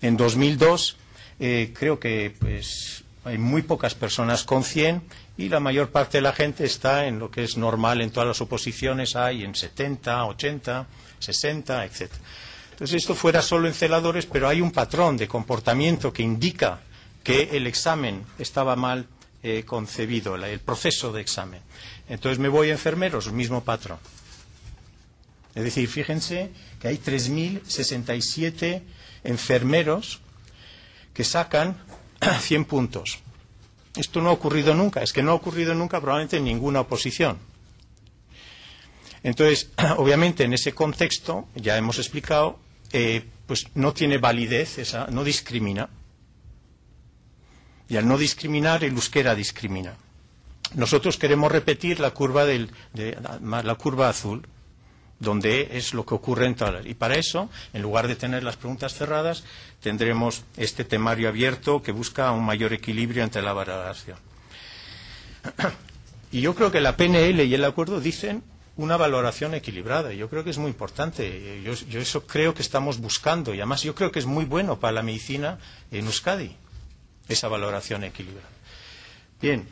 En 2002 creo que pues, hay muy pocas personas con 100 y la mayor parte de la gente está en lo que es normal en todas las oposiciones, hay en 70, 80, 60, etc. Entonces esto fuera solo en celadores, pero hay un patrón de comportamiento que indica que el examen estaba mal concebido, el proceso de examen. Entonces me voy a enfermeros, el mismo patrón. Es decir, fíjense que hay 3.067 enfermeros que sacan 100 puntos. Esto no ha ocurrido nunca, es que no ha ocurrido nunca probablemente en ninguna oposición. Entonces, obviamente en ese contexto, ya hemos explicado, pues no tiene validez, no discrimina. Y al no discriminar, el euskera discrimina. Nosotros queremos repetir la curva, la curva azul, donde es lo que ocurre en todas las. Y para eso, en lugar de tener las preguntas cerradas, tendremos este temario abierto que busca un mayor equilibrio entre la valoración. Y yo creo que la PNL y el acuerdo dicen una valoración equilibrada. Yo creo que es muy importante. Yo eso creo que estamos buscando. Y además yo creo que es muy bueno para la medicina en Euskadi, esa valoración equilibrada. Bien.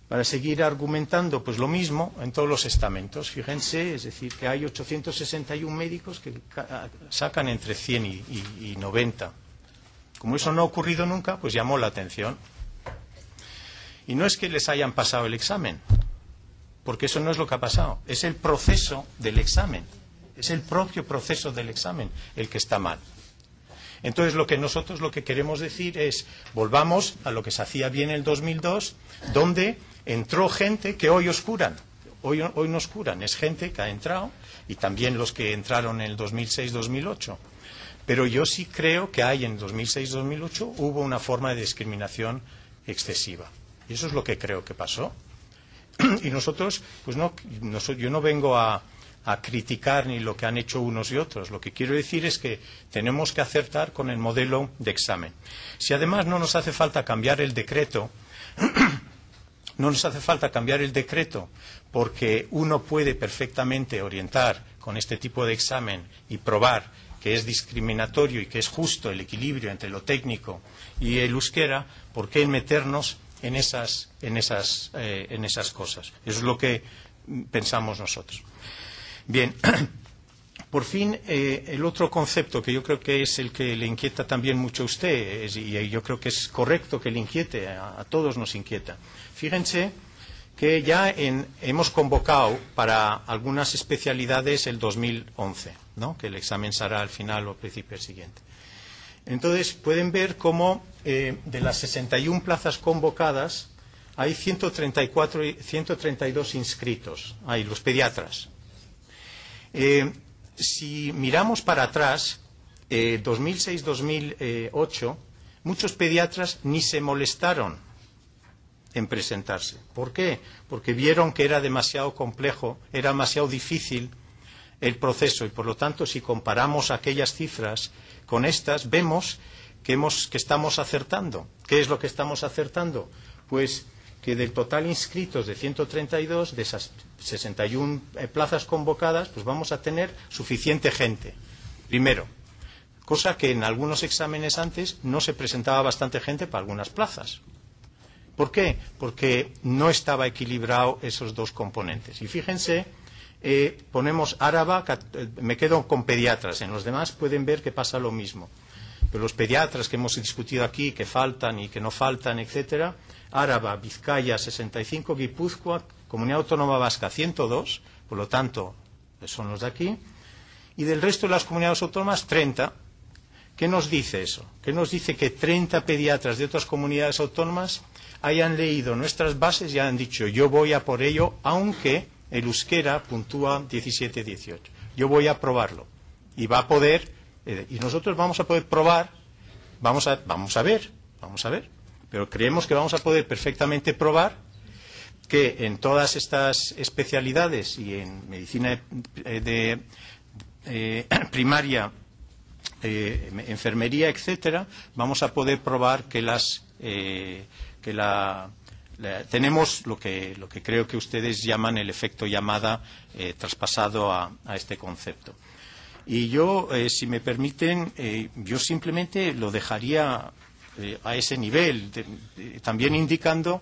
Para seguir argumentando, pues lo mismo en todos los estamentos. Fíjense, es decir, que hay 861 médicos que sacan entre 100 y 90. Como eso no ha ocurrido nunca, pues llamó la atención. Y no es que les hayan pasado el examen, porque eso no es lo que ha pasado. Es el proceso del examen. Es el propio proceso del examen el que está mal. Entonces, nosotros lo que queremos decir es, volvamos a lo que se hacía bien en el 2002, donde entró gente que hoy os curan. Hoy nos curan. Es gente que ha entrado, y también los que entraron en el 2006-2008. Pero yo sí creo que hay en 2006-2008 hubo una forma de discriminación excesiva. Y eso es lo que creo que pasó. Y nosotros, pues no, yo no vengo a criticar ni lo que han hecho unos y otros. Lo que quiero decir es que tenemos que acertar con el modelo de examen. Si además no nos hace falta cambiar el decreto, porque uno puede perfectamente orientar con este tipo de examen y probar que es discriminatorio y que es justo el equilibrio entre lo técnico y el euskera, ¿por qué meternos en esas cosas? Eso es lo que pensamos nosotros. Bien, por fin, el otro concepto que yo creo que es el que le inquieta también mucho a usted, y yo creo que es correcto que le inquiete, a todos nos inquieta. Fíjense que ya hemos convocado para algunas especialidades el 2011, ¿no? Que el examen será al final o al principio siguiente. Entonces, pueden ver cómo de las 61 plazas convocadas hay 132 inscritos, hay los pediatras. Si miramos para atrás, 2006-2008, muchos pediatras ni se molestaron en presentarse. ¿Por qué? Porque vieron que era demasiado complejo, era demasiado difícil el proceso y, por lo tanto, si comparamos aquellas cifras con estas, vemos que estamos acertando. ¿Qué es lo que estamos acertando? Pues que del total inscritos de 132, de esas 61 plazas convocadas, pues vamos a tener suficiente gente. Primero, cosa que en algunos exámenes antes no se presentaba bastante gente para algunas plazas. ¿Por qué? Porque no estaba equilibrado esos dos componentes. Y fíjense, ponemos Áraba, me quedo con pediatras, en los demás pueden ver que pasa lo mismo. Pero los pediatras que hemos discutido aquí, que faltan y que no faltan, etcétera, Áraba, Vizcaya, 65, Guipúzcoa, Comunidad Autónoma Vasca, 102, por lo tanto, son los de aquí, y del resto de las comunidades autónomas, 30. ¿Qué nos dice eso? ¿Qué nos dice que 30 pediatras de otras comunidades autónomas hayan leído nuestras bases y hayan dicho, yo voy a por ello, aunque el euskera puntúa 17-18. Yo voy a probarlo. Y va a poder, y nosotros vamos a poder probar, vamos a ver, pero creemos que vamos a poder perfectamente probar que en todas estas especialidades y en medicina primaria, enfermería, etcétera, vamos a poder probar que tenemos lo que creo que ustedes llaman el efecto llamada traspasado a este concepto. Y yo, si me permiten, yo simplemente lo dejaría a ese nivel, también indicando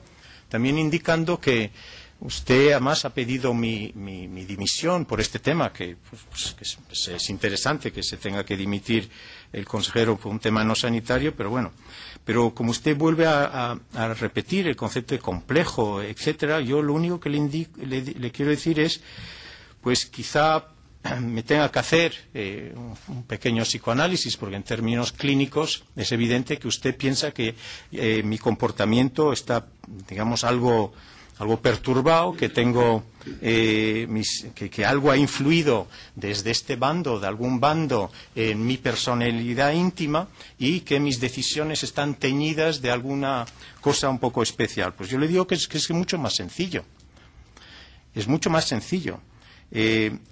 que usted además ha pedido mi dimisión por este tema, que es interesante que se tenga que dimitir el consejero por un tema no sanitario, pero bueno. Pero como usted vuelve a repetir el concepto de complejo, etcétera, yo lo único que le quiero decir es, pues quizá me tenga que hacer un pequeño psicoanálisis, porque en términos clínicos es evidente que usted piensa que mi comportamiento está, digamos, algo perturbado, que tengo que algo ha influido desde este bando, de algún bando, en mi personalidad íntima, y que mis decisiones están teñidas de alguna cosa un poco especial. Pues yo le digo que es mucho más sencillo. Es mucho más sencillo.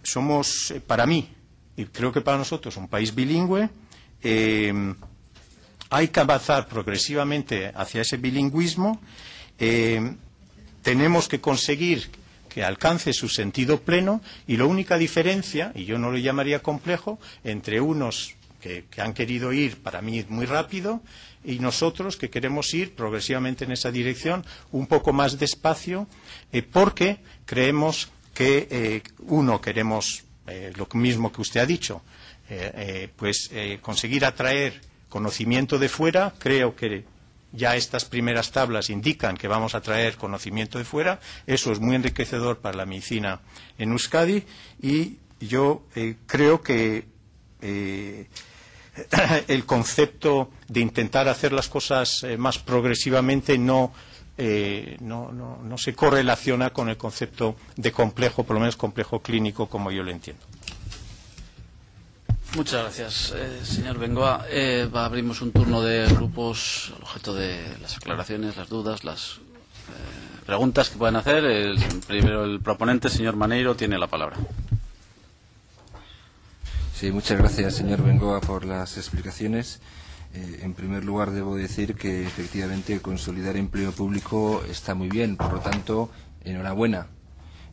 Somos, para mí, y creo que para nosotros, un país bilingüe. Hay que avanzar progresivamente hacia ese bilingüismo. Tenemos que conseguir que alcance su sentido pleno, y la única diferencia, y yo no lo llamaría complejo, entre unos que han querido ir, para mí, muy rápido, y nosotros que queremos ir progresivamente en esa dirección, un poco más despacio, porque creemos que, queremos lo mismo que usted ha dicho, conseguir atraer conocimiento de fuera. Creo que ya estas primeras tablas indican que vamos a traer conocimiento de fuera. Eso es muy enriquecedor para la medicina en Euskadi, y yo creo que el concepto de intentar hacer las cosas más progresivamente no se correlaciona con el concepto de complejo, por lo menos complejo clínico, como yo lo entiendo. Muchas gracias, señor Bengoa. Abrimos un turno de grupos, al objeto de las aclaraciones, las dudas, las preguntas que puedan hacer. Primero el proponente, señor Maneiro, tiene la palabra. Sí, muchas gracias, señor Bengoa, por las explicaciones. En primer lugar, debo decir que efectivamente consolidar empleo público está muy bien, por lo tanto, enhorabuena.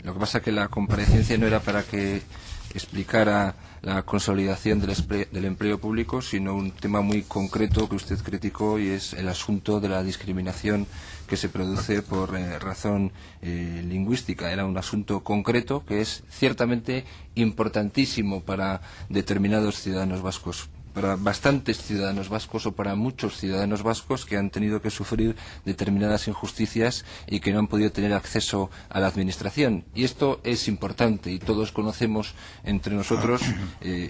Lo que pasa es que la comparecencia no era para que explicara la consolidación del empleo público, sino un tema muy concreto que usted criticó, y es el asunto de la discriminación que se produce por razón lingüística. Era un asunto concreto que es ciertamente importantísimo para determinados ciudadanos vascos, para bastantes ciudadanos vascos, o para muchos ciudadanos vascos que han tenido que sufrir determinadas injusticias y que no han podido tener acceso a la administración. Y esto es importante, y todos conocemos entre nosotros,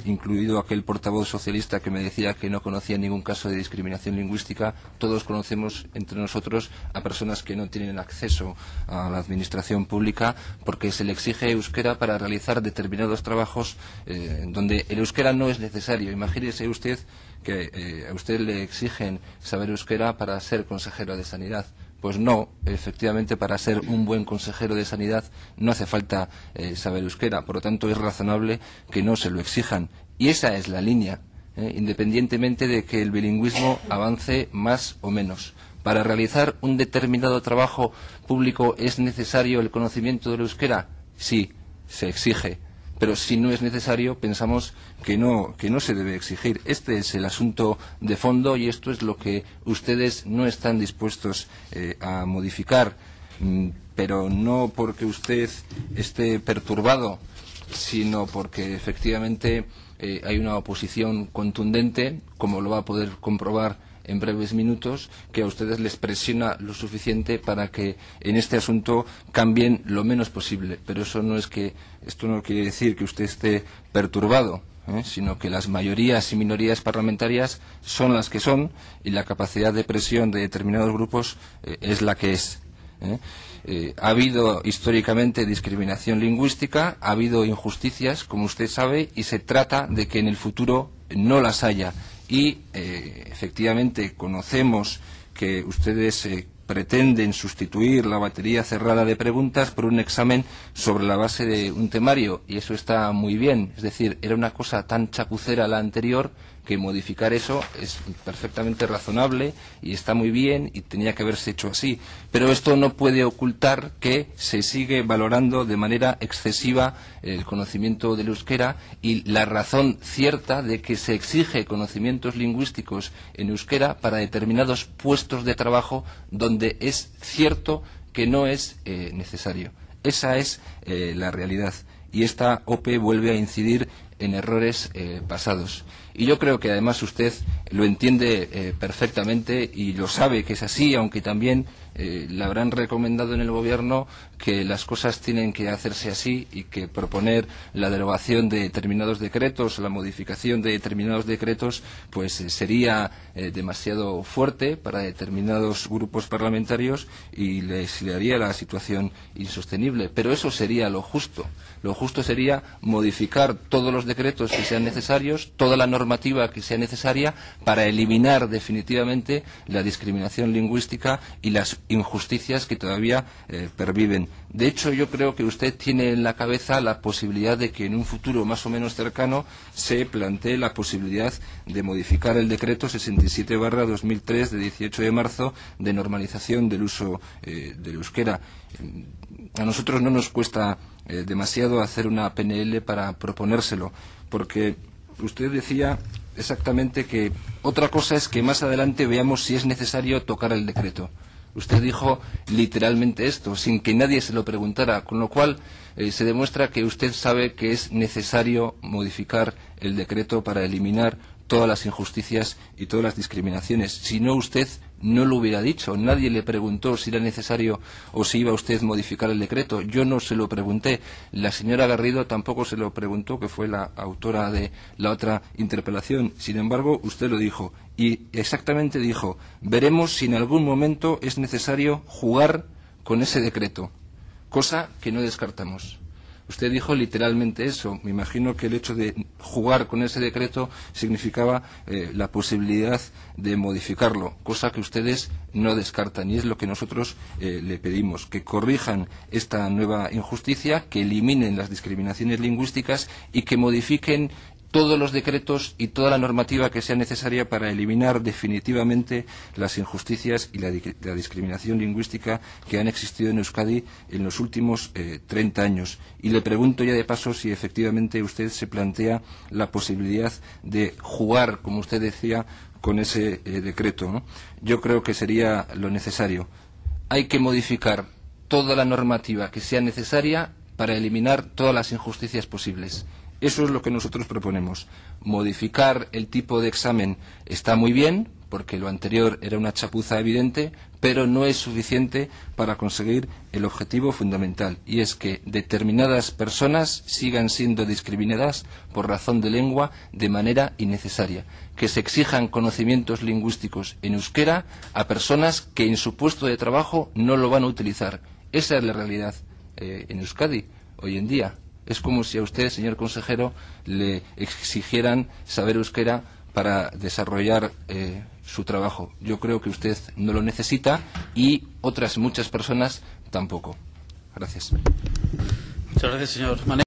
incluido aquel portavoz socialista que me decía que no conocía ningún caso de discriminación lingüística, todos conocemos entre nosotros a personas que no tienen acceso a la administración pública porque se le exige euskera para realizar determinados trabajos donde el euskera no es necesario. Imagínese usted que a usted le exigen saber euskera para ser consejero de Sanidad. Pues no, efectivamente, para ser un buen consejero de Sanidad no hace falta saber euskera. Por lo tanto, es razonable que no se lo exijan. Y esa es la línea, independientemente de que el bilingüismo avance más o menos. Para realizar un determinado trabajo público, ¿es necesario el conocimiento del euskera? Sí, se exige. Pero si no es necesario, pensamos que no se debe exigir. Este es el asunto de fondo, y esto es lo que ustedes no están dispuestos a modificar. Pero no porque usted esté perturbado, sino porque efectivamente hay una oposición contundente, como lo va a poder comprobar en breves minutos, que a ustedes les presiona lo suficiente para que en este asunto cambien lo menos posible. Pero esto no quiere decir que usted esté perturbado, sino que las mayorías y minorías parlamentarias son las que son, y la capacidad de presión de determinados grupos es la que es. Ha habido históricamente discriminación lingüística, ha habido injusticias, como usted sabe, y se trata de que en el futuro no las haya. Y efectivamente conocemos que ustedes pretenden sustituir la batería cerrada de preguntas por un examen sobre la base de un temario, y eso está muy bien. Es decir, era una cosa tan chapucera la anterior que modificar eso es perfectamente razonable y está muy bien y tenía que haberse hecho así. Pero esto no puede ocultar que se sigue valorando de manera excesiva el conocimiento del euskera y la razón cierta de que se exige conocimientos lingüísticos en euskera para determinados puestos de trabajo donde es cierto que no es necesario. Esa es la realidad. Y esta OPE vuelve a incidir en errores pasados. Y yo creo que además usted lo entiende perfectamente y lo sabe que es así, aunque también le habrán recomendado en el Gobierno que las cosas tienen que hacerse así y que proponer la derogación de determinados decretos o la modificación de determinados decretos pues sería demasiado fuerte para determinados grupos parlamentarios y les haría la situación insostenible. Pero eso sería lo justo. Lo justo sería modificar todos los decretos que sean necesarios, toda la normativa que sea necesaria para eliminar definitivamente la discriminación lingüística y las injusticias que todavía perviven. De hecho, yo creo que usted tiene en la cabeza la posibilidad de que en un futuro más o menos cercano se plantee la posibilidad de modificar el decreto 67/2003 de 18 de marzo de normalización del uso del euskera. A nosotros no nos cuesta demasiado hacer una PNL para proponérselo, porque usted decía exactamente que otra cosa es que más adelante veamos si es necesario tocar el decreto. Usted dijo literalmente esto, sin que nadie se lo preguntara, con lo cual se demuestra que usted sabe que es necesario modificar el decreto para eliminar todas las injusticias y todas las discriminaciones. Si no, usted no lo hubiera dicho. Nadie le preguntó si era necesario o si iba usted a modificar el decreto. Yo no se lo pregunté. La señora Garrido tampoco se lo preguntó, que fue la autora de la otra interpelación. Sin embargo, usted lo dijo. Y exactamente dijo, veremos si en algún momento es necesario jugar con ese decreto. Cosa que no descartamos. Usted dijo literalmente eso. Me imagino que el hecho de jugar con ese decreto significaba la posibilidad de modificarlo, cosa que ustedes no descartan. Y es lo que nosotros le pedimos, que corrijan esta nueva injusticia, que eliminen las discriminaciones lingüísticas y que modifiquen todos los decretos y toda la normativa que sea necesaria para eliminar definitivamente las injusticias y la discriminación lingüística que han existido en Euskadi en los últimos 30 años. Y le pregunto ya de paso si efectivamente usted se plantea la posibilidad de jugar, como usted decía, con ese decreto, ¿no? Yo creo que sería lo necesario. Hay que modificar toda la normativa que sea necesaria para eliminar todas las injusticias posibles. Eso es lo que nosotros proponemos. Modificar el tipo de examen está muy bien, porque lo anterior era una chapuza evidente, pero no es suficiente para conseguir el objetivo fundamental, y es que determinadas personas sigan siendo discriminadas por razón de lengua de manera innecesaria, que se exijan conocimientos lingüísticos en euskera a personas que en su puesto de trabajo no lo van a utilizar. Esa es la realidad en Euskadi hoy en día. Es como si a usted, señor consejero, le exigieran saber euskera para desarrollar su trabajo. Yo creo que usted no lo necesita y otras muchas personas tampoco. Gracias. Muchas gracias, señor Mané.